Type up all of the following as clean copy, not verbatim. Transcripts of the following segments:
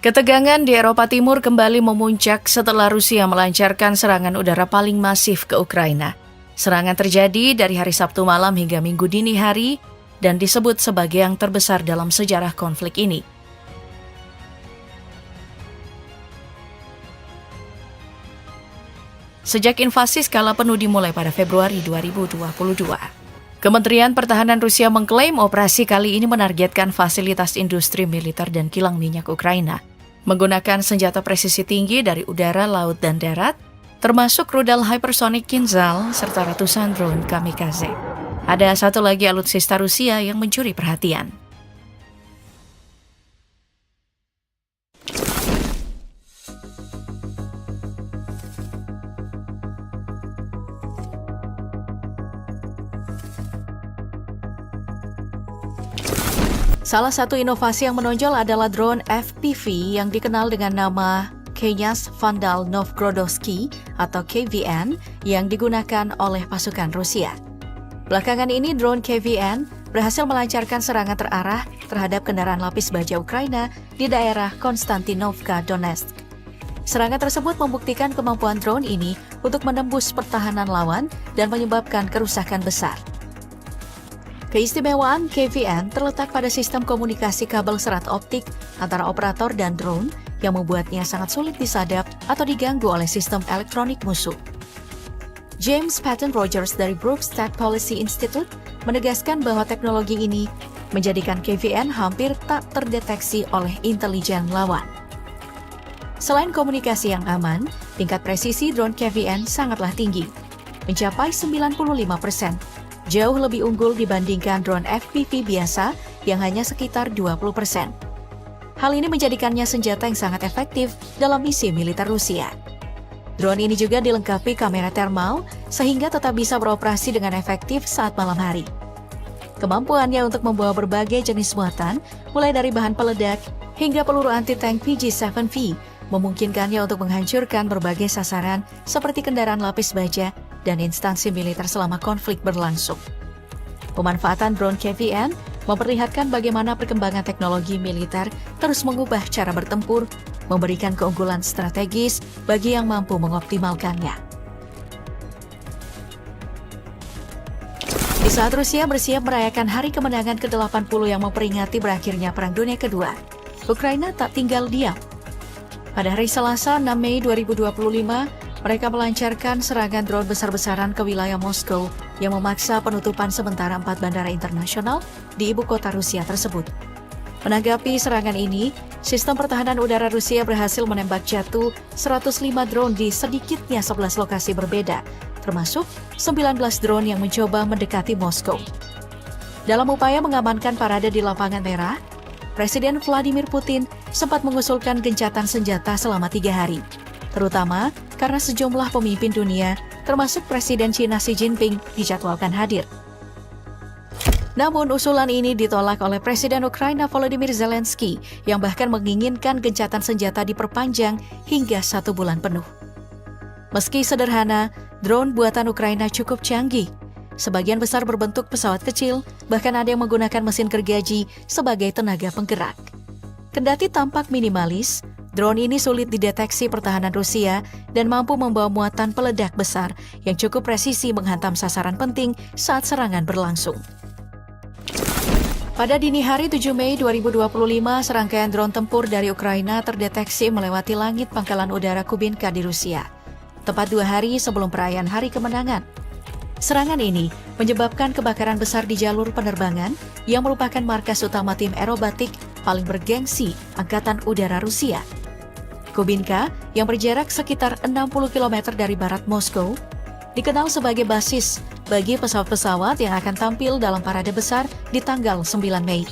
Ketegangan di Eropa Timur kembali memuncak setelah Rusia melancarkan serangan udara paling masif ke Ukraina. Serangan terjadi dari hari Sabtu malam hingga Minggu dini hari dan disebut sebagai yang terbesar dalam sejarah konflik ini. Sejak invasi skala penuh dimulai pada Februari 2022. Kementerian Pertahanan Rusia mengklaim operasi kali ini menargetkan fasilitas industri militer dan kilang minyak Ukraina, menggunakan senjata presisi tinggi dari udara, laut, dan darat, termasuk rudal hypersonic Kinzhal serta ratusan drone kamikaze. Ada satu lagi alutsista Rusia yang mencuri perhatian. Salah satu inovasi yang menonjol adalah drone FPV yang dikenal dengan nama Knyaz Vandal Novgorodovsky atau KVN yang digunakan oleh pasukan Rusia. Belakangan ini drone KVN berhasil melancarkan serangan terarah terhadap kendaraan lapis baja Ukraina di daerah Konstantinovka, Donetsk. Serangan tersebut membuktikan kemampuan drone ini untuk menembus pertahanan lawan dan menyebabkan kerusakan besar. Keistimewaan KVN terletak pada sistem komunikasi kabel serat optik antara operator dan drone yang membuatnya sangat sulit disadap atau diganggu oleh sistem elektronik musuh. James Patton Rogers dari Brookstead Policy Institute menegaskan bahwa teknologi ini menjadikan KVN hampir tak terdeteksi oleh intelijen lawan. Selain komunikasi yang aman, tingkat presisi drone KVN sangatlah tinggi, mencapai 95%. Jauh lebih unggul dibandingkan drone FPV biasa yang hanya sekitar 20%. Hal ini menjadikannya senjata yang sangat efektif dalam misi militer Rusia. Drone ini juga dilengkapi kamera termal sehingga tetap bisa beroperasi dengan efektif saat malam hari. Kemampuannya untuk membawa berbagai jenis muatan, mulai dari bahan peledak hingga peluru anti-tank PG-7V, memungkinkannya untuk menghancurkan berbagai sasaran seperti kendaraan lapis baja dan instansi militer selama konflik berlangsung. Pemanfaatan drone KVN memperlihatkan bagaimana perkembangan teknologi militer terus mengubah cara bertempur, memberikan keunggulan strategis bagi yang mampu mengoptimalkannya. Di saat Rusia bersiap merayakan hari kemenangan ke-80 yang memperingati berakhirnya Perang Dunia Kedua, Ukraina tak tinggal diam. Pada hari Selasa 6 Mei 2025, mereka melancarkan serangan drone besar-besaran ke wilayah Moskow yang memaksa penutupan sementara 4 bandara internasional di ibu kota Rusia tersebut. Menanggapi serangan ini, sistem pertahanan udara Rusia berhasil menembak jatuh 105 drone di sedikitnya 11 lokasi berbeda, termasuk 19 drone yang mencoba mendekati Moskow. Dalam upaya mengamankan parade di lapangan merah, Presiden Vladimir Putin sempat mengusulkan gencatan senjata selama 3 hari, terutama karena sejumlah pemimpin dunia, termasuk Presiden China Xi Jinping, dijadwalkan hadir. Namun usulan ini ditolak oleh Presiden Ukraina Volodymyr Zelensky yang bahkan menginginkan gencatan senjata diperpanjang hingga 1 bulan penuh. Meski sederhana, drone buatan Ukraina cukup canggih. Sebagian besar berbentuk pesawat kecil, bahkan ada yang menggunakan mesin gergaji sebagai tenaga penggerak. Kendati tampak minimalis, drone ini sulit dideteksi pertahanan Rusia dan mampu membawa muatan peledak besar yang cukup presisi menghantam sasaran penting saat serangan berlangsung. Pada dini hari 7 Mei 2025, serangkaian drone tempur dari Ukraina terdeteksi melewati langit pangkalan udara Kubinka di Rusia, tepat 2 hari sebelum perayaan Hari Kemenangan. Serangan ini menyebabkan kebakaran besar di jalur penerbangan yang merupakan markas utama tim aerobatik paling bergengsi Angkatan Udara Rusia. Kubinka, yang berjarak sekitar 60 km dari barat Moskow, dikenal sebagai basis bagi pesawat-pesawat yang akan tampil dalam parade besar di tanggal 9 Mei.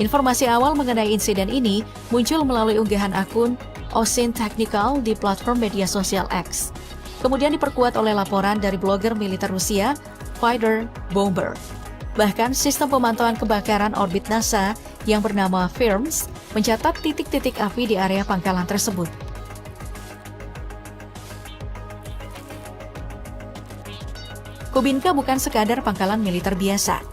Informasi awal mengenai insiden ini muncul melalui unggahan akun Osin Technical di platform media sosial X. Kemudian diperkuat oleh laporan dari blogger militer Rusia, Fighter Bomber. Bahkan sistem pemantauan kebakaran orbit NASA yang bernama FIRMS mencatat titik-titik api di area pangkalan tersebut. Kubinka bukan sekadar pangkalan militer biasa.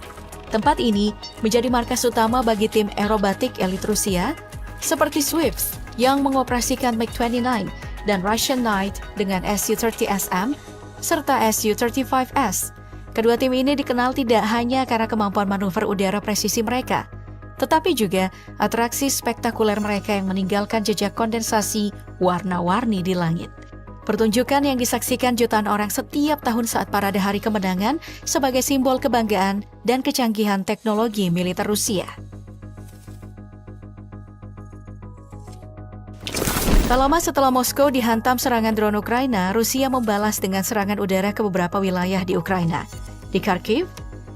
Tempat ini menjadi markas utama bagi tim aerobatik elit Rusia seperti Swift yang mengoperasikan MiG-29 dan Russian Knight dengan Su-30SM serta Su-35S. Kedua tim ini dikenal tidak hanya karena kemampuan manuver udara presisi mereka, tetapi juga atraksi spektakuler mereka yang meninggalkan jejak kondensasi warna-warni di langit. Pertunjukan yang disaksikan jutaan orang setiap tahun saat parade Hari Kemenangan sebagai simbol kebanggaan dan kecanggihan teknologi militer Rusia. Tak lama setelah Moskow dihantam serangan drone Ukraina, Rusia membalas dengan serangan udara ke beberapa wilayah di Ukraina. Di Kharkiv,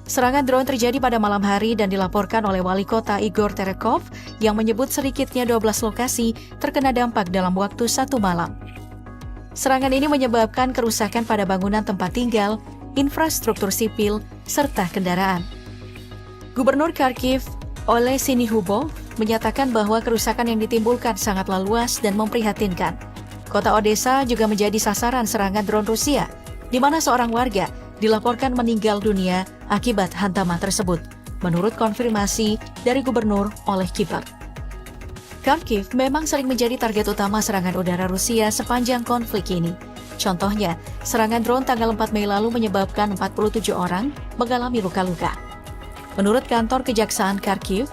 serangan drone terjadi pada malam hari dan dilaporkan oleh wali kota Igor Terekov yang menyebut sedikitnya 12 lokasi terkena dampak dalam waktu 1 malam. Serangan ini menyebabkan kerusakan pada bangunan tempat tinggal, infrastruktur sipil, serta kendaraan. Gubernur Kharkiv, Oleh Sinihubov, menyatakan bahwa kerusakan yang ditimbulkan sangatlah luas dan memprihatinkan. Kota Odessa juga menjadi sasaran serangan drone Rusia, di mana seorang warga dilaporkan meninggal dunia akibat hantaman tersebut, menurut konfirmasi dari Gubernur Oleh Kiper. Kharkiv memang sering menjadi target utama serangan udara Rusia sepanjang konflik ini. Contohnya, serangan drone tanggal 4 Mei lalu menyebabkan 47 orang mengalami luka-luka. Menurut kantor Kejaksaan Kharkiv,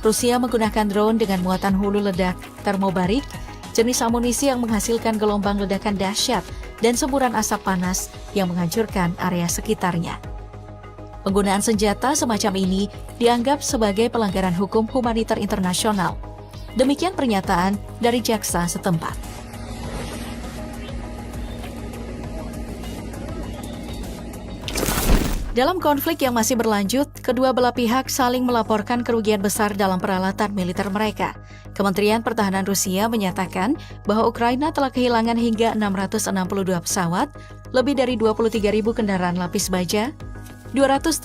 Rusia menggunakan drone dengan muatan hulu ledak termobarik, jenis amunisi yang menghasilkan gelombang ledakan dahsyat dan semburan asap panas yang menghancurkan area sekitarnya. Penggunaan senjata semacam ini dianggap sebagai pelanggaran hukum humaniter internasional. Demikian pernyataan dari jaksa setempat. Dalam konflik yang masih berlanjut, kedua belah pihak saling melaporkan kerugian besar dalam peralatan militer mereka. Kementerian Pertahanan Rusia menyatakan bahwa Ukraina telah kehilangan hingga 662 pesawat, lebih dari 23.000 kendaraan lapis baja, 283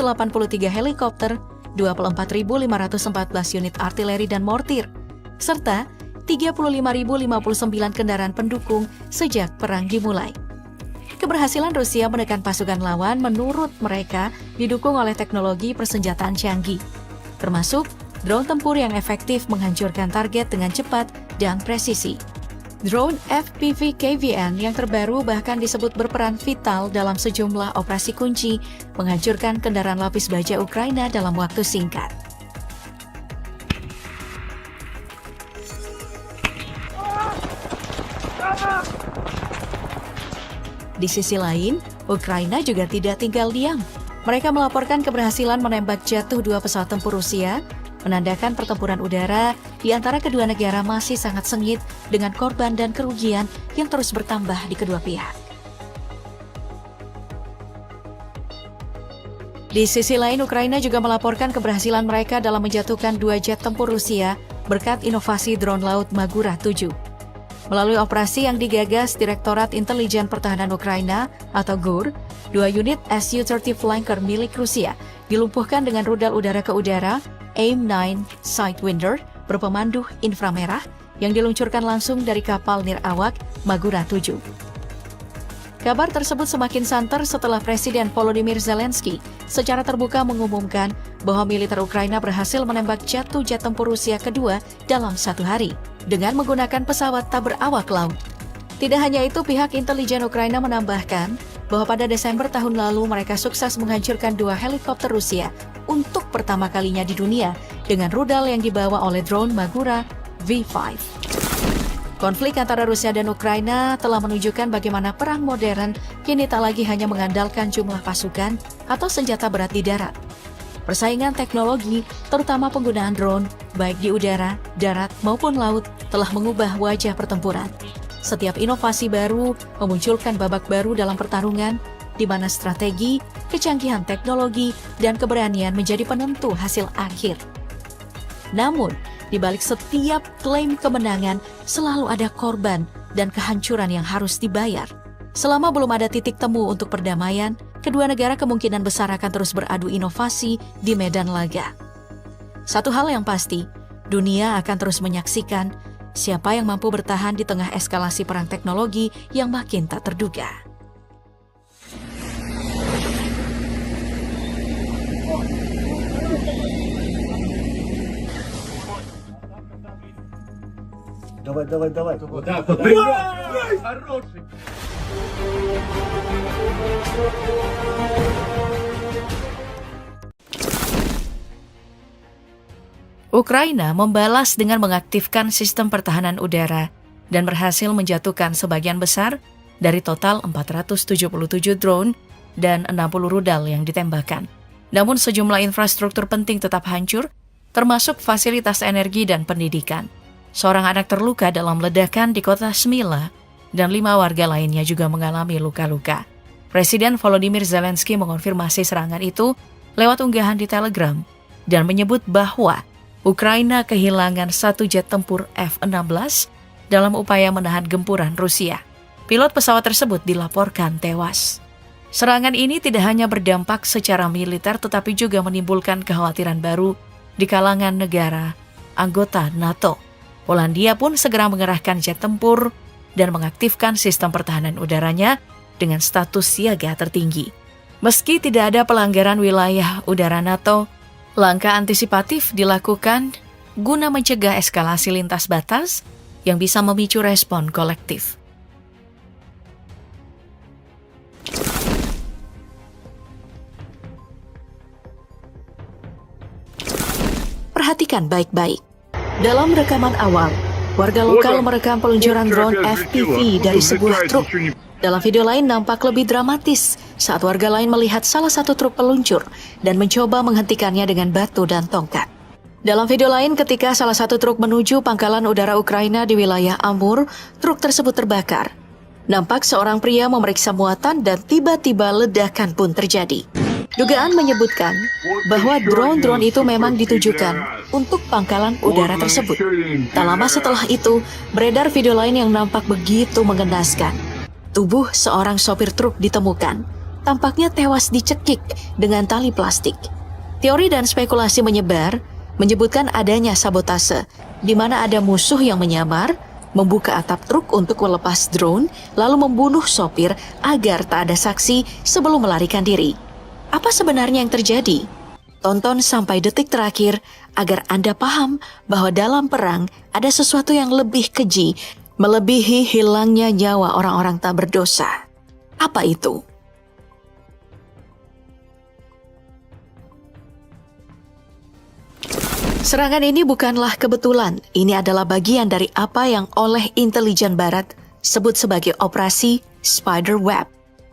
helikopter, 24.514 unit artileri dan mortir, serta 35.059 kendaraan pendukung sejak perang dimulai. Keberhasilan Rusia menekan pasukan lawan menurut mereka didukung oleh teknologi persenjataan canggih, termasuk drone tempur yang efektif menghancurkan target dengan cepat dan presisi. Drone FPV KVN yang terbaru bahkan disebut berperan vital dalam sejumlah operasi kunci menghancurkan kendaraan lapis baja Ukraina dalam waktu singkat. Di sisi lain, Ukraina juga tidak tinggal diam. Mereka melaporkan keberhasilan menembak jatuh 2 pesawat tempur Rusia, menandakan pertempuran udara di antara kedua negara masih sangat sengit dengan korban dan kerugian yang terus bertambah di kedua pihak. Di sisi lain, Ukraina juga melaporkan keberhasilan mereka dalam menjatuhkan 2 jet tempur Rusia berkat inovasi drone laut Magura 7. Melalui operasi yang digagas Direktorat Intelijen Pertahanan Ukraina atau GUR, 2 unit Su-30 Flanker milik Rusia dilumpuhkan dengan rudal udara ke udara AIM-9 Sidewinder berpemandu inframerah yang diluncurkan langsung dari kapal nirawak Magura 7. Kabar tersebut semakin santer setelah Presiden Volodymyr Zelensky secara terbuka mengumumkan bahwa militer Ukraina berhasil menembak jatuh jet tempur Rusia kedua dalam 1 hari dengan menggunakan pesawat tak berawak laut. Tidak hanya itu, pihak intelijen Ukraina menambahkan bahwa pada Desember tahun lalu mereka sukses menghancurkan 2 helikopter Rusia untuk pertama kalinya di dunia dengan rudal yang dibawa oleh drone Magura V5. Konflik antara Rusia dan Ukraina telah menunjukkan bagaimana perang modern kini tak lagi hanya mengandalkan jumlah pasukan atau senjata berat di darat. Persaingan teknologi, terutama penggunaan drone, baik di udara, darat, maupun laut, telah mengubah wajah pertempuran. Setiap inovasi baru memunculkan babak baru dalam pertarungan, di mana strategi, kecanggihan teknologi, dan keberanian menjadi penentu hasil akhir. Namun, di balik setiap klaim kemenangan, selalu ada korban dan kehancuran yang harus dibayar. Selama belum ada titik temu untuk perdamaian, kedua negara kemungkinan besar akan terus beradu inovasi di medan laga. Satu hal yang pasti, dunia akan terus menyaksikan siapa yang mampu bertahan di tengah eskalasi perang teknologi yang makin tak terduga. давай. Вот так вот. Хороший. Ukraina membalas dengan mengaktifkan sistem pertahanan udara dan berhasil menjatuhkan sebagian besar dari total 477 drone dan 60 rudal yang ditembakkan. Namun sejumlah infrastruktur penting tetap hancur, termasuk fasilitas energi dan pendidikan. Seorang anak terluka dalam ledakan di kota Smila, dan 5 warga lainnya juga mengalami luka-luka. Presiden Volodymyr Zelensky mengonfirmasi serangan itu lewat unggahan di Telegram dan menyebut bahwa Ukraina kehilangan 1 jet tempur F-16 dalam upaya menahan gempuran Rusia. Pilot pesawat tersebut dilaporkan tewas. Serangan ini tidak hanya berdampak secara militer tetapi juga menimbulkan kekhawatiran baru di kalangan negara anggota NATO. Polandia pun segera mengerahkan jet tempur dan mengaktifkan sistem pertahanan udaranya dengan status siaga tertinggi. Meski tidak ada pelanggaran wilayah udara NATO, langkah antisipatif dilakukan guna mencegah eskalasi lintas batas yang bisa memicu respon kolektif. Perhatikan baik-baik. Dalam rekaman awal, warga lokal merekam peluncuran drone FPV dari sebuah truk. Dalam video lain nampak lebih dramatis saat warga lain melihat salah satu truk peluncur dan mencoba menghentikannya dengan batu dan tongkat. Dalam video lain ketika salah satu truk menuju pangkalan udara Ukraina di wilayah Amur, truk tersebut terbakar. Nampak seorang pria memeriksa muatan dan tiba-tiba ledakan pun terjadi. Dugaan menyebutkan bahwa drone-drone itu memang ditujukan untuk pangkalan udara tersebut. Tak lama setelah itu, beredar video lain yang nampak begitu mengenaskan. Tubuh seorang sopir truk ditemukan, tampaknya tewas dicekik dengan tali plastik. Teori dan spekulasi menyebar, menyebutkan adanya sabotase, di mana ada musuh yang menyamar, membuka atap truk untuk melepas drone, lalu membunuh sopir agar tak ada saksi sebelum melarikan diri. Apa sebenarnya yang terjadi? Tonton sampai detik terakhir agar Anda paham bahwa dalam perang ada sesuatu yang lebih keji, melebihi hilangnya nyawa orang-orang tak berdosa. Apa itu? Serangan ini bukanlah kebetulan. Ini adalah bagian dari apa yang oleh intelijen barat sebut sebagai operasi Spiderweb.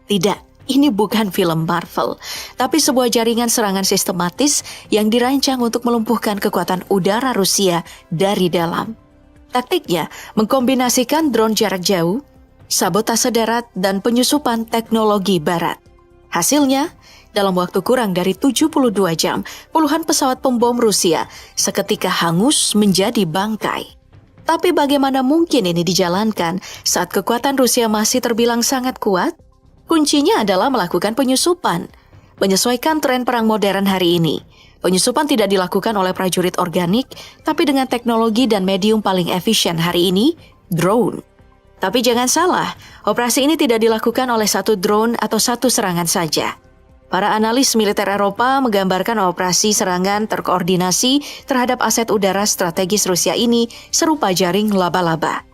Tidak. Ini bukan film Marvel, tapi sebuah jaringan serangan sistematis yang dirancang untuk melumpuhkan kekuatan udara Rusia dari dalam. Taktiknya mengkombinasikan drone jarak jauh, sabotase darat, dan penyusupan teknologi barat. Hasilnya, dalam waktu kurang dari 72 jam, puluhan pesawat pembom Rusia seketika hangus menjadi bangkai. Tapi bagaimana mungkin ini dijalankan saat kekuatan Rusia masih terbilang sangat kuat? Kuncinya adalah melakukan penyusupan, menyesuaikan tren perang modern hari ini. Penyusupan tidak dilakukan oleh prajurit organik, tapi dengan teknologi dan medium paling efisien hari ini, drone. Tapi jangan salah, operasi ini tidak dilakukan oleh satu drone atau satu serangan saja. Para analis militer Eropa menggambarkan operasi serangan terkoordinasi terhadap aset udara strategis Rusia ini serupa jaring laba-laba.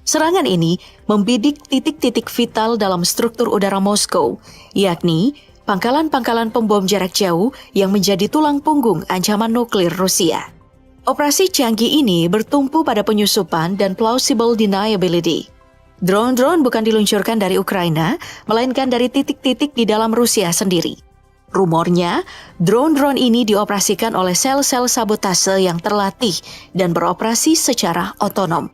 Serangan ini membidik titik-titik vital dalam struktur udara Moskow, yakni pangkalan-pangkalan pembom jarak jauh yang menjadi tulang punggung ancaman nuklir Rusia. Operasi canggih ini bertumpu pada penyusupan dan plausible deniability. Drone-drone bukan diluncurkan dari Ukraina, melainkan dari titik-titik di dalam Rusia sendiri. Rumornya, drone-drone ini dioperasikan oleh sel-sel sabotase yang terlatih dan beroperasi secara otonom.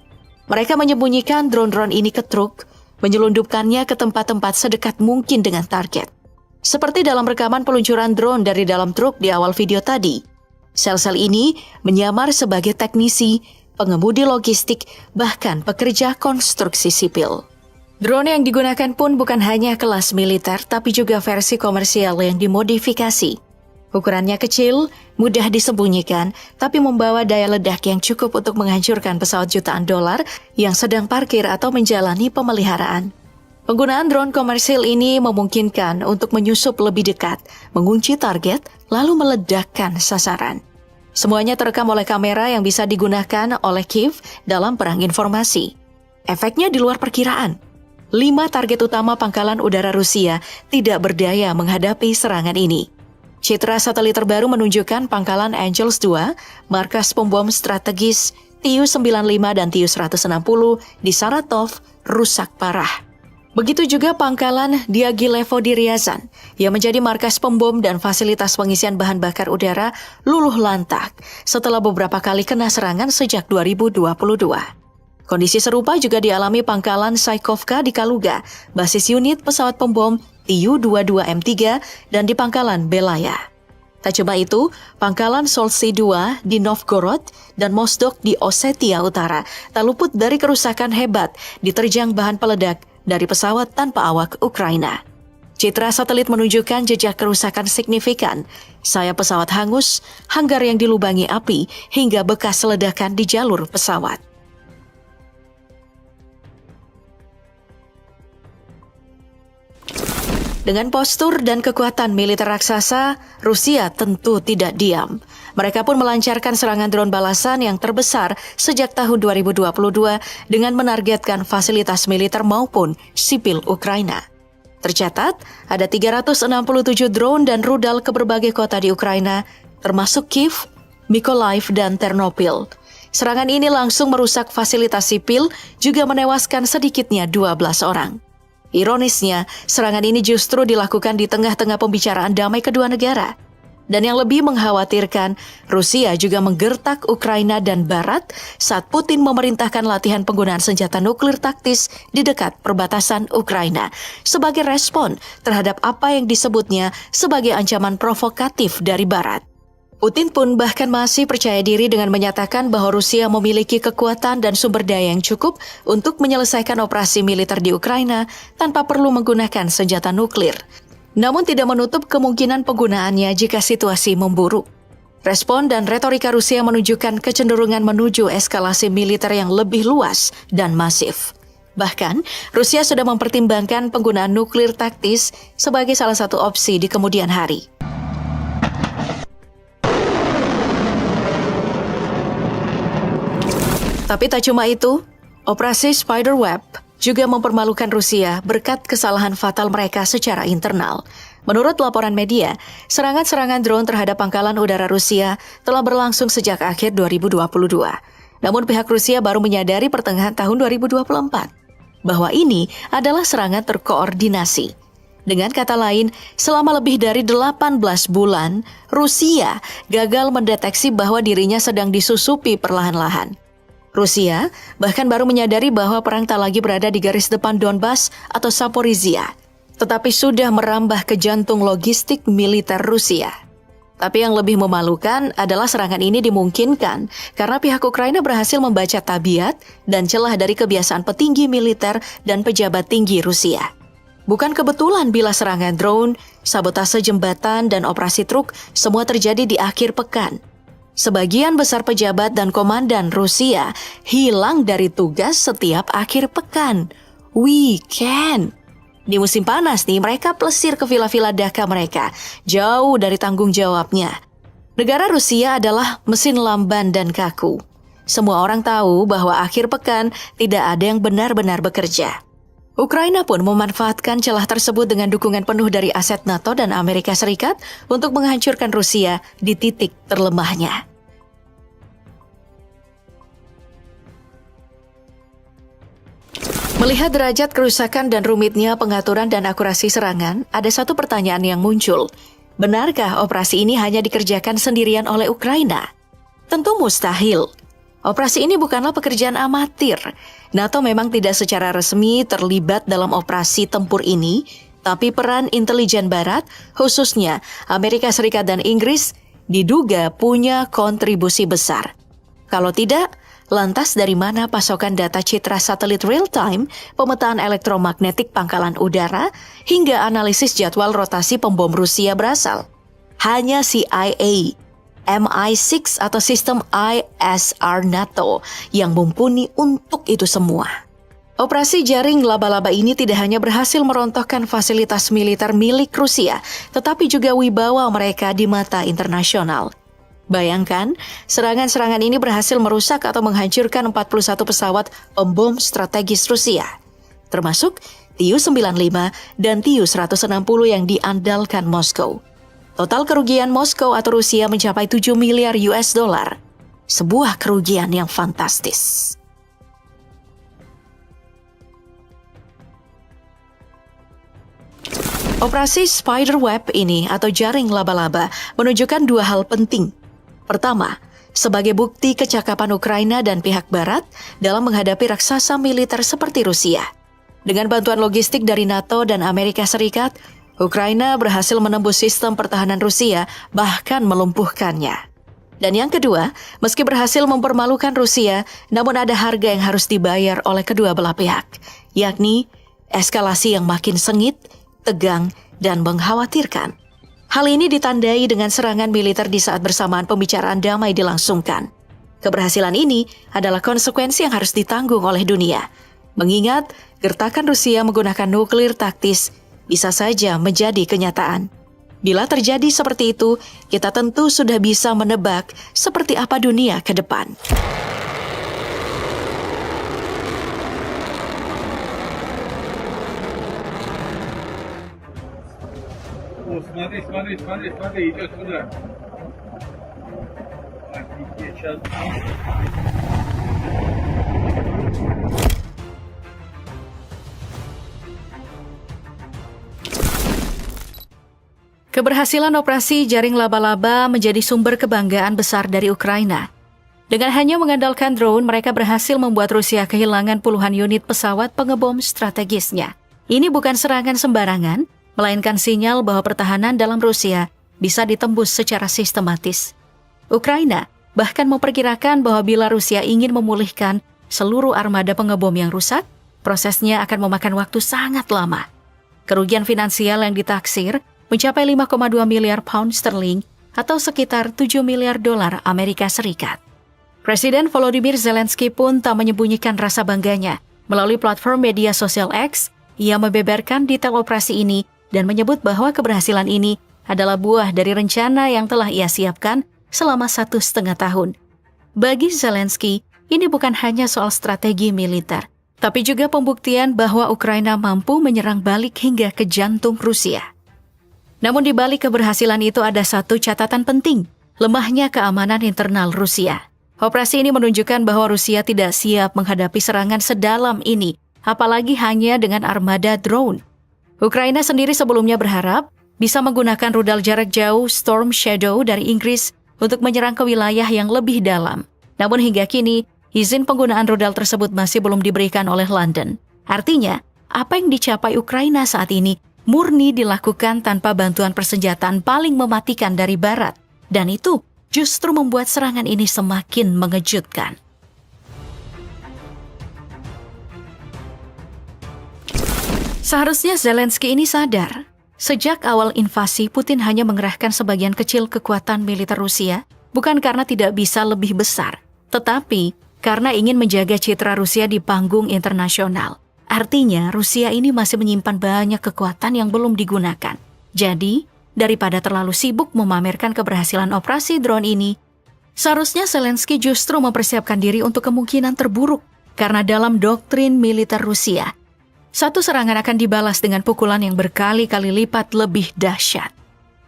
Mereka menyembunyikan drone-drone ini ke truk, menyelundupkannya ke tempat-tempat sedekat mungkin dengan target. Seperti dalam rekaman peluncuran drone dari dalam truk di awal video tadi. Sel-sel ini menyamar sebagai teknisi, pengemudi logistik, bahkan pekerja konstruksi sipil. Drone yang digunakan pun bukan hanya kelas militer, tapi juga versi komersial yang dimodifikasi. Ukurannya kecil, mudah disembunyikan, tapi membawa daya ledak yang cukup untuk menghancurkan pesawat jutaan dolar yang sedang parkir atau menjalani pemeliharaan. Penggunaan drone komersil ini memungkinkan untuk menyusup lebih dekat, mengunci target, lalu meledakkan sasaran. Semuanya terekam oleh kamera yang bisa digunakan oleh Kiev dalam perang informasi. Efeknya di luar perkiraan. 5 target utama pangkalan udara Rusia tidak berdaya menghadapi serangan ini. Citra satelit terbaru menunjukkan pangkalan Angels 2, markas pom bom strategis Tu-95 dan Tu-160 di Saratov rusak parah. Begitu juga pangkalan Diaghilevo di Ryazan, yang menjadi markas pom bom dan fasilitas pengisian bahan bakar udara luluh lantak setelah beberapa kali kena serangan sejak 2022. Kondisi serupa juga dialami pangkalan Saikovka di Kaluga, basis unit pesawat pom bom Tu-22M3 dan di pangkalan Belaya. Tak cuma itu, pangkalan Solsy 2 di Novgorod dan Mozdok di Osetia Utara tak luput dari kerusakan hebat diterjang bahan peledak dari pesawat tanpa awak Ukraina. Citra satelit menunjukkan jejak kerusakan signifikan, sayap pesawat hangus, hanggar yang dilubangi api, hingga bekas ledakan di jalur pesawat. Dengan postur dan kekuatan militer raksasa, Rusia tentu tidak diam. Mereka pun melancarkan serangan drone balasan yang terbesar sejak tahun 2022 dengan menargetkan fasilitas militer maupun sipil Ukraina. Tercatat, ada 367 drone dan rudal ke berbagai kota di Ukraina, termasuk Kiev, Mykolaiv, dan Ternopil. Serangan ini langsung merusak fasilitas sipil, juga menewaskan sedikitnya 12 orang. Ironisnya, serangan ini justru dilakukan di tengah-tengah pembicaraan damai kedua negara. Dan yang lebih mengkhawatirkan, Rusia juga menggertak Ukraina dan Barat saat Putin memerintahkan latihan penggunaan senjata nuklir taktis di dekat perbatasan Ukraina sebagai respon terhadap apa yang disebutnya sebagai ancaman provokatif dari Barat. Putin pun bahkan masih percaya diri dengan menyatakan bahwa Rusia memiliki kekuatan dan sumber daya yang cukup untuk menyelesaikan operasi militer di Ukraina tanpa perlu menggunakan senjata nuklir. Namun tidak menutup kemungkinan penggunaannya jika situasi memburuk. Respon dan retorika Rusia menunjukkan kecenderungan menuju eskalasi militer yang lebih luas dan masif. Bahkan, Rusia sudah mempertimbangkan penggunaan nuklir taktis sebagai salah satu opsi di kemudian hari. Tapi tak cuma itu, operasi Spiderweb juga mempermalukan Rusia berkat kesalahan fatal mereka secara internal. Menurut laporan media, serangan-serangan drone terhadap pangkalan udara Rusia telah berlangsung sejak akhir 2022. Namun pihak Rusia baru menyadari pertengahan tahun 2024 bahwa ini adalah serangan terkoordinasi. Dengan kata lain, selama lebih dari 18 bulan, Rusia gagal mendeteksi bahwa dirinya sedang disusupi perlahan-lahan. Rusia bahkan baru menyadari bahwa perang tak lagi berada di garis depan Donbas atau Zaporizhia, tetapi sudah merambah ke jantung logistik militer Rusia. Tapi yang lebih memalukan adalah serangan ini dimungkinkan karena pihak Ukraina berhasil membaca tabiat dan celah dari kebiasaan petinggi militer dan pejabat tinggi Rusia. Bukan kebetulan bila serangan drone, sabotase jembatan, dan operasi truk semua terjadi di akhir pekan. Sebagian besar pejabat dan komandan Rusia hilang dari tugas setiap akhir pekan. Weekend. Di musim panas nih, mereka plesir ke villa-villa Dhaka mereka, jauh dari tanggung jawabnya. Negara Rusia adalah mesin lamban dan kaku. Semua orang tahu bahwa akhir pekan tidak ada yang benar-benar bekerja. Ukraina pun memanfaatkan celah tersebut dengan dukungan penuh dari aset NATO dan Amerika Serikat untuk menghancurkan Rusia di titik terlemahnya. Melihat derajat kerusakan dan rumitnya pengaturan dan akurasi serangan, ada satu pertanyaan yang muncul. Benarkah operasi ini hanya dikerjakan sendirian oleh Ukraina? Tentu mustahil. Operasi ini bukanlah pekerjaan amatir. NATO memang tidak secara resmi terlibat dalam operasi tempur ini, tapi peran intelijen Barat, khususnya Amerika Serikat dan Inggris, diduga punya kontribusi besar. Kalau tidak, lantas dari mana pasokan data citra satelit real-time, pemetaan elektromagnetik pangkalan udara, hingga analisis jadwal rotasi pembom Rusia berasal? Hanya CIA, MI6 atau sistem ISR NATO yang mumpuni untuk itu semua. Operasi jaring laba-laba ini tidak hanya berhasil merontokkan fasilitas militer milik Rusia, tetapi juga wibawa mereka di mata internasional. Bayangkan, serangan-serangan ini berhasil merusak atau menghancurkan 41 pesawat pembom strategis Rusia, termasuk Tu-95 dan Tu-160 yang diandalkan Moskow. Total kerugian Moskow atau Rusia mencapai 7 miliar US dollar. Sebuah kerugian yang fantastis. Operasi Spiderweb ini atau jaring laba-laba menunjukkan dua hal penting. Pertama, sebagai bukti kecakapan Ukraina dan pihak Barat dalam menghadapi raksasa militer seperti Rusia. Dengan bantuan logistik dari NATO dan Amerika Serikat, Ukraina berhasil menembus sistem pertahanan Rusia, bahkan melumpuhkannya. Dan yang kedua, meski berhasil mempermalukan Rusia, namun ada harga yang harus dibayar oleh kedua belah pihak, yakni eskalasi yang makin sengit, tegang, dan mengkhawatirkan. Hal ini ditandai dengan serangan militer di saat bersamaan pembicaraan damai dilangsungkan. Keberhasilan ini adalah konsekuensi yang harus ditanggung oleh dunia. Mengingat gertakan Rusia menggunakan nuklir taktis bisa saja menjadi kenyataan. Bila terjadi seperti itu, kita tentu sudah bisa menebak seperti apa dunia ke depan. Смотри, идет сюда. Офигеть, сейчас. Keberhasilan operasi jaring laba-laba menjadi sumber kebanggaan besar dari Ukraina. Dengan hanya mengandalkan drone, mereka berhasil membuat Rusia kehilangan puluhan unit pesawat pengebom strategisnya. Ini bukan serangan sembarangan, melainkan sinyal bahwa pertahanan dalam Rusia bisa ditembus secara sistematis. Ukraina bahkan memperkirakan bahwa bila Rusia ingin memulihkan seluruh armada pengebom yang rusak, prosesnya akan memakan waktu sangat lama. Kerugian finansial yang ditaksir mencapai 5,2 miliar pound sterling atau sekitar 7 miliar dolar Amerika Serikat. Presiden Volodymyr Zelensky pun tak menyembunyikan rasa bangganya. Melalui platform media sosial X, ia membeberkan detail operasi ini dan menyebut bahwa keberhasilan ini adalah buah dari rencana yang telah ia siapkan selama 1,5 tahun. Bagi Zelensky, ini bukan hanya soal strategi militer, tapi juga pembuktian bahwa Ukraina mampu menyerang balik hingga ke jantung Rusia. Namun di balik keberhasilan itu ada satu catatan penting, lemahnya keamanan internal Rusia. Operasi ini menunjukkan bahwa Rusia tidak siap menghadapi serangan sedalam ini, apalagi hanya dengan armada drone. Ukraina sendiri sebelumnya berharap bisa menggunakan rudal jarak jauh Storm Shadow dari Inggris untuk menyerang ke wilayah yang lebih dalam. Namun hingga kini, izin penggunaan rudal tersebut masih belum diberikan oleh London. Artinya, apa yang dicapai Ukraina saat ini murni dilakukan tanpa bantuan persenjataan paling mematikan dari Barat. Dan itu justru membuat serangan ini semakin mengejutkan. Seharusnya Zelensky ini sadar, sejak awal invasi Putin hanya mengerahkan sebagian kecil kekuatan militer Rusia, bukan karena tidak bisa lebih besar, tetapi karena ingin menjaga citra Rusia di panggung internasional. Artinya, Rusia ini masih menyimpan banyak kekuatan yang belum digunakan. Jadi, daripada terlalu sibuk memamerkan keberhasilan operasi drone ini, seharusnya Zelensky justru mempersiapkan diri untuk kemungkinan terburuk. Karena dalam doktrin militer Rusia, satu serangan akan dibalas dengan pukulan yang berkali-kali lipat lebih dahsyat.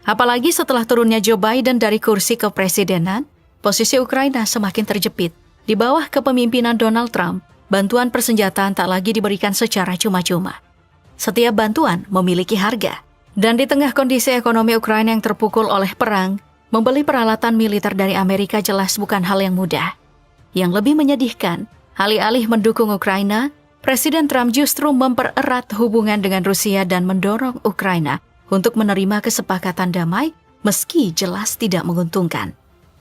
Apalagi setelah turunnya Joe Biden dari kursi kepresidenan, posisi Ukraina semakin terjepit. Di bawah kepemimpinan Donald Trump, bantuan persenjataan tak lagi diberikan secara cuma-cuma. Setiap bantuan memiliki harga. Dan di tengah kondisi ekonomi Ukraina yang terpukul oleh perang, membeli peralatan militer dari Amerika jelas bukan hal yang mudah. Yang lebih menyedihkan, alih-alih mendukung Ukraina, Presiden Trump justru mempererat hubungan dengan Rusia dan mendorong Ukraina untuk menerima kesepakatan damai meski jelas tidak menguntungkan.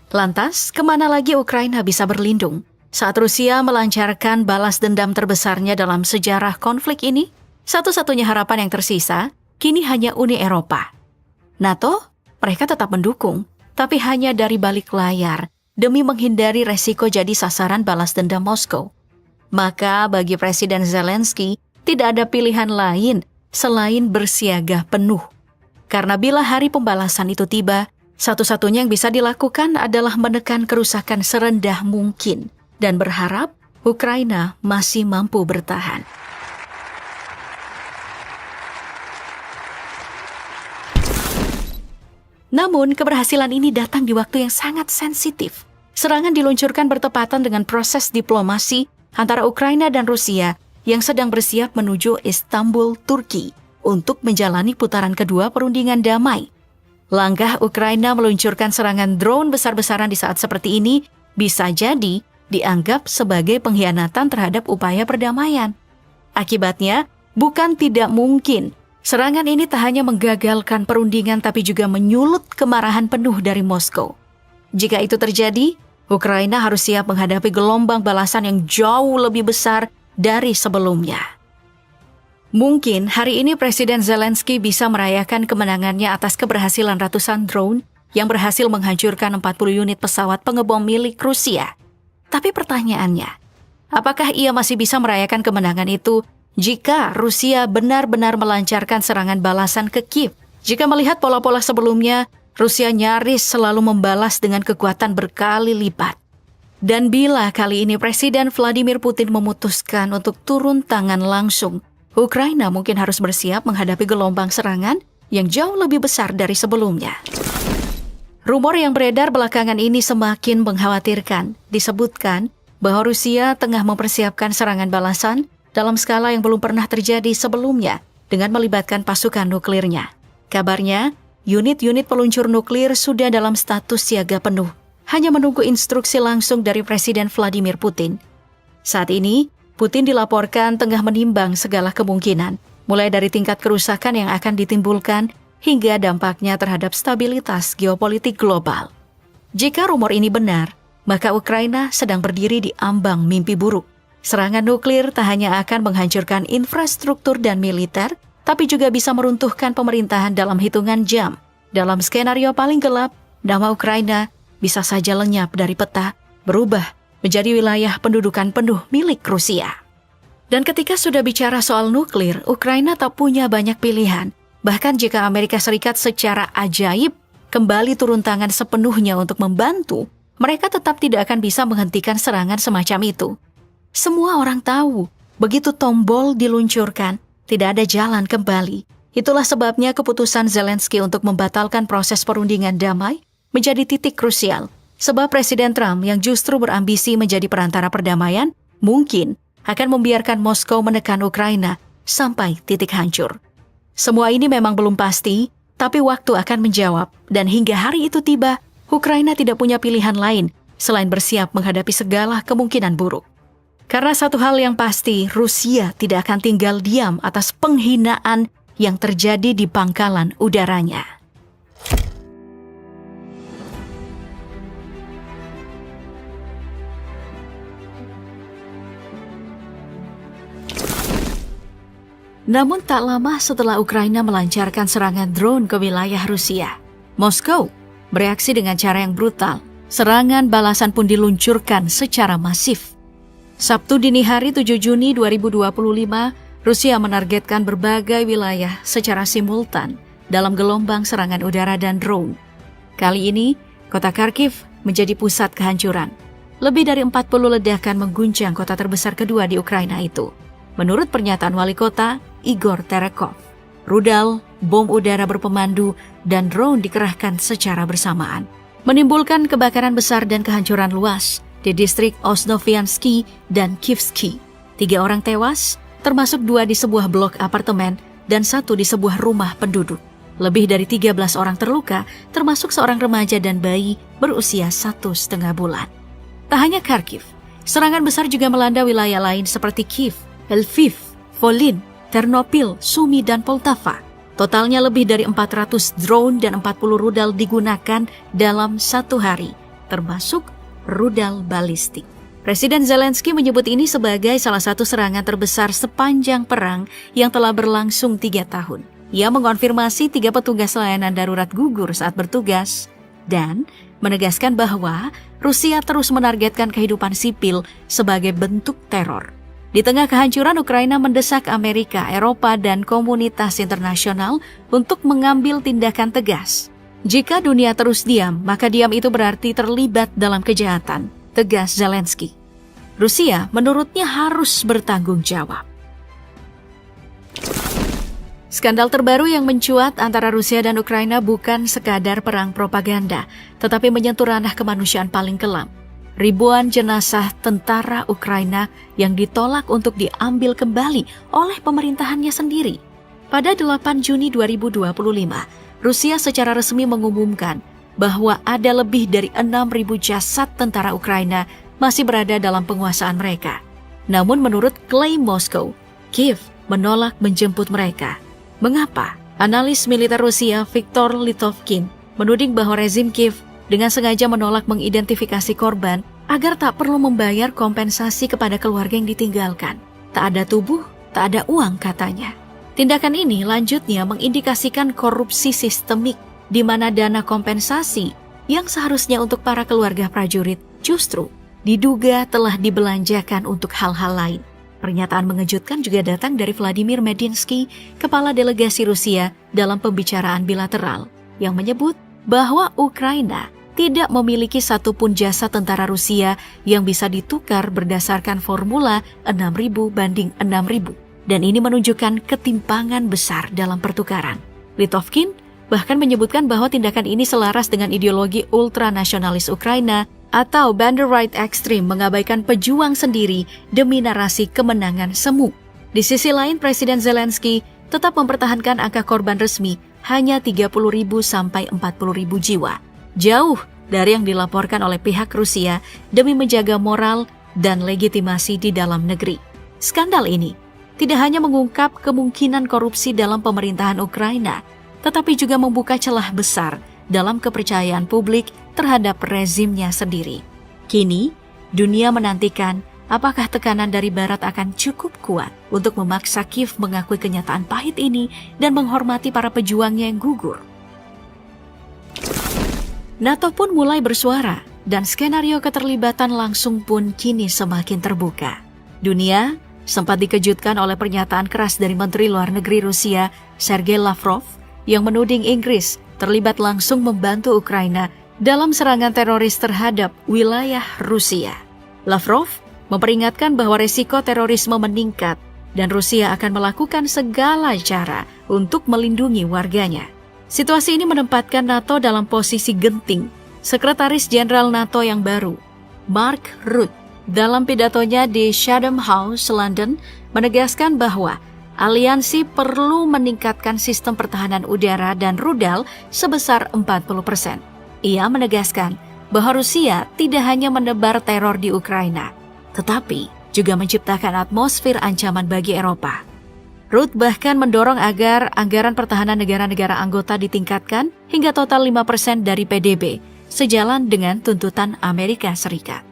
Lantas, kemana lagi Ukraina bisa berlindung saat Rusia melancarkan balas dendam terbesarnya dalam sejarah konflik ini? Satu-satunya harapan yang tersisa kini hanya Uni Eropa. NATO, mereka tetap mendukung, tapi hanya dari balik layar demi menghindari resiko jadi sasaran balas dendam Moskow. Maka bagi Presiden Zelensky tidak ada pilihan lain selain bersiaga penuh. Karena bila hari pembalasan itu tiba, Satu-satunya yang bisa dilakukan adalah menekan kerusakan serendah mungkin dan berharap Ukraina masih mampu bertahan. Namun, keberhasilan ini datang di waktu yang sangat sensitif. Serangan diluncurkan bertepatan dengan proses diplomasi antara Ukraina dan Rusia yang sedang bersiap menuju Istanbul, Turki, untuk menjalani putaran kedua perundingan damai. Langkah Ukraina meluncurkan serangan drone besar-besaran di saat seperti ini bisa jadi dianggap sebagai pengkhianatan terhadap upaya perdamaian. Akibatnya, bukan tidak mungkin serangan ini tak hanya menggagalkan perundingan tapi juga menyulut kemarahan penuh dari Moskow. Jika itu terjadi, Ukraina harus siap menghadapi gelombang balasan yang jauh lebih besar dari sebelumnya. Mungkin hari ini Presiden Zelensky bisa merayakan kemenangannya atas keberhasilan ratusan drone yang berhasil menghancurkan 40 unit pesawat pengebom milik Rusia. Tapi pertanyaannya, apakah ia masih bisa merayakan kemenangan itu jika Rusia benar-benar melancarkan serangan balasan ke Kiev? Jika melihat pola-pola sebelumnya, Rusia nyaris selalu membalas dengan kekuatan berkali lipat. Dan bila kali ini Presiden Vladimir Putin memutuskan untuk turun tangan langsung, Ukraina mungkin harus bersiap menghadapi gelombang serangan yang jauh lebih besar dari sebelumnya. Rumor yang beredar belakangan ini semakin mengkhawatirkan. Disebutkan bahwa Rusia tengah mempersiapkan serangan balasan dalam skala yang belum pernah terjadi sebelumnya dengan melibatkan pasukan nuklirnya. Kabarnya, unit-unit peluncur nuklir sudah dalam status siaga penuh, hanya menunggu instruksi langsung dari Presiden Vladimir Putin. Saat ini, Putin dilaporkan tengah menimbang segala kemungkinan, mulai dari tingkat kerusakan yang akan ditimbulkan hingga dampaknya terhadap stabilitas geopolitik global. Jika rumor ini benar, maka Ukraina sedang berdiri di ambang mimpi buruk. Serangan nuklir tak hanya akan menghancurkan infrastruktur dan militer, tapi juga bisa meruntuhkan pemerintahan dalam hitungan jam. Dalam skenario paling gelap, nama Ukraina bisa saja lenyap dari peta, berubah menjadi wilayah pendudukan penuh milik Rusia. Dan ketika sudah bicara soal nuklir, Ukraina tak punya banyak pilihan. Bahkan jika Amerika Serikat secara ajaib kembali turun tangan sepenuhnya untuk membantu, mereka tetap tidak akan bisa menghentikan serangan semacam itu. Semua orang tahu, begitu tombol diluncurkan, tidak ada jalan kembali. Itulah sebabnya keputusan Zelensky untuk membatalkan proses perundingan damai menjadi titik krusial. Sebab Presiden Trump yang justru berambisi menjadi perantara perdamaian, mungkin akan membiarkan Moskow menekan Ukraina sampai titik hancur. Semua ini memang belum pasti, tapi waktu akan menjawab. Dan hingga hari itu tiba, Ukraina tidak punya pilihan lain selain bersiap menghadapi segala kemungkinan buruk. Karena satu hal yang pasti, Rusia tidak akan tinggal diam atas penghinaan yang terjadi di pangkalan udaranya. Namun tak lama setelah Ukraina melancarkan serangan drone ke wilayah Rusia, Moskow bereaksi dengan cara yang brutal. Serangan balasan pun diluncurkan secara masif. Sabtu dini hari 7 Juni 2025, Rusia menargetkan berbagai wilayah secara simultan dalam gelombang serangan udara dan drone. Kali ini, kota Kharkiv menjadi pusat kehancuran. Lebih dari 40 ledakan mengguncang kota terbesar kedua di Ukraina itu. Menurut pernyataan wali kota, Igor Terekov, rudal, bom udara berpemandu, dan drone dikerahkan secara bersamaan, menimbulkan kebakaran besar dan kehancuran luas di distrik Osnoviansky dan Kivsky. 3 orang tewas, termasuk 2 di sebuah blok apartemen dan 1 di sebuah rumah penduduk. Lebih dari 13 orang terluka, termasuk seorang remaja dan bayi berusia 1,5 bulan. Tak hanya Kharkiv, serangan besar juga melanda wilayah lain seperti Kiev, Lviv, Volyn, Ternopil, Sumy, dan Poltava. Totalnya lebih dari 400 drone dan 40 rudal digunakan dalam satu hari, termasuk rudal balistik. Presiden Zelensky menyebut ini sebagai salah satu serangan terbesar sepanjang perang yang telah berlangsung 3 tahun. Ia mengonfirmasi 3 petugas layanan darurat gugur saat bertugas dan menegaskan bahwa Rusia terus menargetkan kehidupan sipil sebagai bentuk teror. Di tengah kehancuran, Ukraina mendesak Amerika, Eropa, dan komunitas internasional untuk mengambil tindakan tegas. Jika dunia terus diam, maka diam itu berarti terlibat dalam kejahatan, tegas Zelensky. Rusia menurutnya harus bertanggung jawab. Skandal terbaru yang mencuat antara Rusia dan Ukraina bukan sekadar perang propaganda, tetapi menyentuh ranah kemanusiaan paling kelam. Ribuan jenazah tentara Ukraina yang ditolak untuk diambil kembali oleh pemerintahannya sendiri. Pada 8 Juni 2025, Rusia secara resmi mengumumkan bahwa ada lebih dari 6.000 jasad tentara Ukraina masih berada dalam penguasaan mereka. Namun menurut klaim Moskow, Kiev menolak menjemput mereka. Mengapa? Analis militer Rusia Viktor Litovkin menuding bahwa rezim Kiev dengan sengaja menolak mengidentifikasi korban agar tak perlu membayar kompensasi kepada keluarga yang ditinggalkan. Tak ada tubuh, tak ada uang katanya. Tindakan ini lanjutnya mengindikasikan korupsi sistemik di mana dana kompensasi yang seharusnya untuk para keluarga prajurit justru diduga telah dibelanjakan untuk hal-hal lain. Pernyataan mengejutkan juga datang dari Vladimir Medinsky, kepala delegasi Rusia dalam pembicaraan bilateral, yang menyebut bahwa Ukraina tidak memiliki satupun jasa tentara Rusia yang bisa ditukar berdasarkan formula 6.000 banding 6.000. Dan ini menunjukkan ketimpangan besar dalam pertukaran. Litovkin bahkan menyebutkan bahwa tindakan ini selaras dengan ideologi ultranasionalis Ukraina atau Banda Right Extreme mengabaikan pejuang sendiri demi narasi kemenangan semu. Di sisi lain, Presiden Zelensky tetap mempertahankan angka korban resmi hanya 30.000 sampai 40.000 jiwa. Jauh dari yang dilaporkan oleh pihak Rusia demi menjaga moral dan legitimasi di dalam negeri. Skandal ini tidak hanya mengungkap kemungkinan korupsi dalam pemerintahan Ukraina, tetapi juga membuka celah besar dalam kepercayaan publik terhadap rezimnya sendiri. Kini, dunia menantikan apakah tekanan dari Barat akan cukup kuat untuk memaksa Kiev mengakui kenyataan pahit ini dan menghormati para pejuangnya yang gugur. NATO pun mulai bersuara dan skenario keterlibatan langsung pun kini semakin terbuka. Dunia sempat dikejutkan oleh pernyataan keras dari Menteri Luar Negeri Rusia, Sergei Lavrov, yang menuding Inggris terlibat langsung membantu Ukraina dalam serangan teroris terhadap wilayah Rusia. Lavrov memperingatkan bahwa risiko terorisme meningkat dan Rusia akan melakukan segala cara untuk melindungi warganya. Situasi ini menempatkan NATO dalam posisi genting. Sekretaris Jenderal NATO yang baru, Mark Rutte, dalam pidatonya di Chatham House, London, menegaskan bahwa aliansi perlu meningkatkan sistem pertahanan udara dan rudal sebesar 40%. Ia menegaskan bahwa Rusia tidak hanya menebar teror di Ukraina, tetapi juga menciptakan atmosfer ancaman bagi Eropa. Rutte bahkan mendorong agar anggaran pertahanan negara-negara anggota ditingkatkan hingga total 5% dari PDB, sejalan dengan tuntutan Amerika Serikat.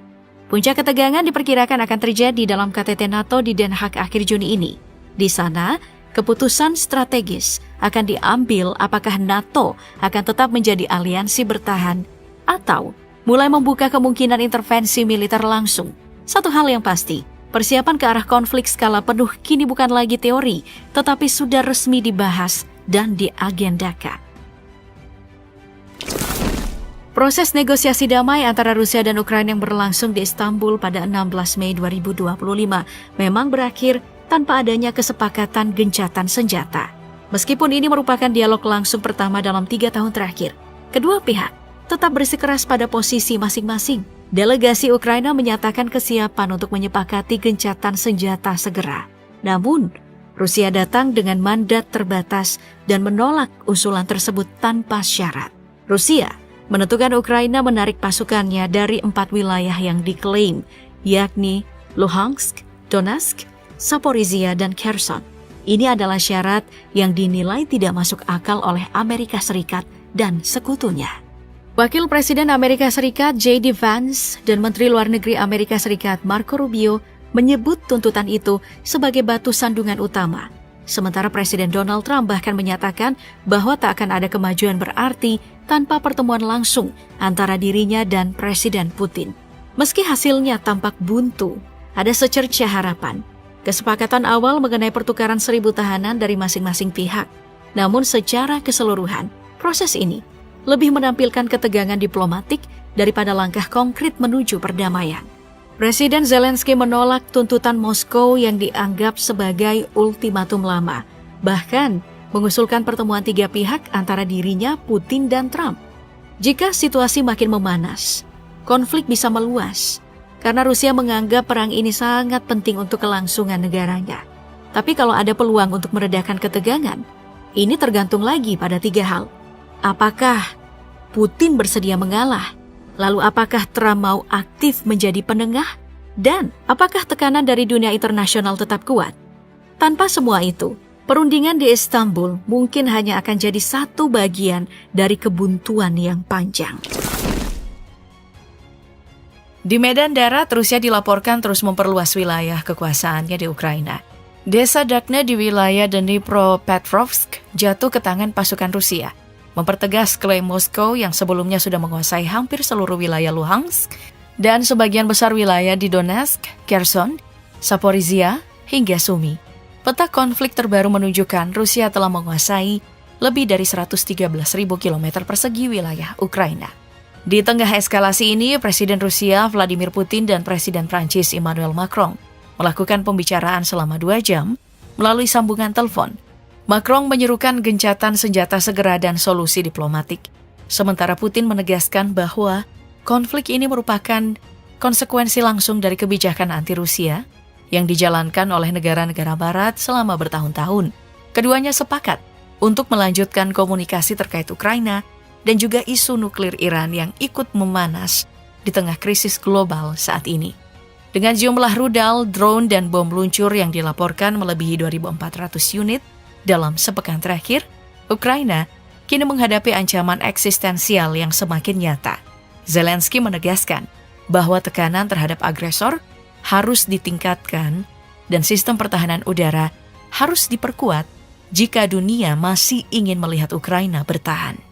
Puncak ketegangan diperkirakan akan terjadi dalam KTT NATO di Den Haag akhir Juni ini. Di sana, keputusan strategis akan diambil apakah NATO akan tetap menjadi aliansi bertahan atau mulai membuka kemungkinan intervensi militer langsung. Satu hal yang pasti, persiapan ke arah konflik skala penuh kini bukan lagi teori, tetapi sudah resmi dibahas dan diagendakan. Proses negosiasi damai antara Rusia dan Ukraina yang berlangsung di Istanbul pada 16 Mei 2025 memang berakhir tanpa adanya kesepakatan gencatan senjata. Meskipun ini merupakan dialog langsung pertama dalam 3 tahun terakhir, kedua pihak tetap bersikeras pada posisi masing-masing. Delegasi Ukraina menyatakan kesiapan untuk menyepakati gencatan senjata segera. Namun, Rusia datang dengan mandat terbatas dan menolak usulan tersebut tanpa syarat. Rusia menentukan Ukraina menarik pasukannya dari 4 wilayah yang diklaim, yakni Luhansk, Donetsk, Zaporizhia, dan Kherson. Ini adalah syarat yang dinilai tidak masuk akal oleh Amerika Serikat dan sekutunya. Wakil Presiden Amerika Serikat J.D. Vance dan Menteri Luar Negeri Amerika Serikat Marco Rubio menyebut tuntutan itu sebagai batu sandungan utama. Sementara Presiden Donald Trump bahkan menyatakan bahwa tak akan ada kemajuan berarti tanpa pertemuan langsung antara dirinya dan Presiden Putin. Meski hasilnya tampak buntu, ada secerca harapan. Kesepakatan awal mengenai pertukaran 1.000 tahanan dari masing-masing pihak. Namun secara keseluruhan, proses ini lebih menampilkan ketegangan diplomatik daripada langkah konkret menuju perdamaian. Presiden Zelensky menolak tuntutan Moskow yang dianggap sebagai ultimatum lama, bahkan mengusulkan pertemuan tiga pihak antara dirinya, Putin, dan Trump. Jika situasi makin memanas, konflik bisa meluas, karena Rusia menganggap perang ini sangat penting untuk kelangsungan negaranya. Tapi kalau ada peluang untuk meredakan ketegangan, ini tergantung lagi pada tiga hal. Apakah Putin bersedia mengalah? Lalu apakah Trump mau aktif menjadi penengah? Dan apakah tekanan dari dunia internasional tetap kuat? Tanpa semua itu, perundingan di Istanbul mungkin hanya akan jadi satu bagian dari kebuntuan yang panjang. Di medan darat, Rusia dilaporkan terus memperluas wilayah kekuasaannya di Ukraina. Desa Dakne di wilayah Dnipropetrovsk jatuh ke tangan pasukan Rusia, mempertegas klaim Moskow yang sebelumnya sudah menguasai hampir seluruh wilayah Luhansk dan sebagian besar wilayah di Donetsk, Kherson, Zaporizhia, hingga Sumy. Peta konflik terbaru menunjukkan Rusia telah menguasai lebih dari 113.000 km persegi wilayah Ukraina. Di tengah eskalasi ini, Presiden Rusia Vladimir Putin dan Presiden Prancis Emmanuel Macron melakukan pembicaraan selama 2 jam melalui sambungan telepon. Macron menyerukan gencatan senjata segera dan solusi diplomatik, sementara Putin menegaskan bahwa konflik ini merupakan konsekuensi langsung dari kebijakan anti-Rusia yang dijalankan oleh negara-negara Barat selama bertahun-tahun. Keduanya sepakat untuk melanjutkan komunikasi terkait Ukraina dan juga isu nuklir Iran yang ikut memanas di tengah krisis global saat ini. Dengan jumlah rudal, drone, dan bom luncur yang dilaporkan melebihi 2.400 unit dalam sepekan terakhir, Ukraina kini menghadapi ancaman eksistensial yang semakin nyata. Zelensky menegaskan bahwa tekanan terhadap agresor harus ditingkatkan dan sistem pertahanan udara harus diperkuat jika dunia masih ingin melihat Ukraina bertahan.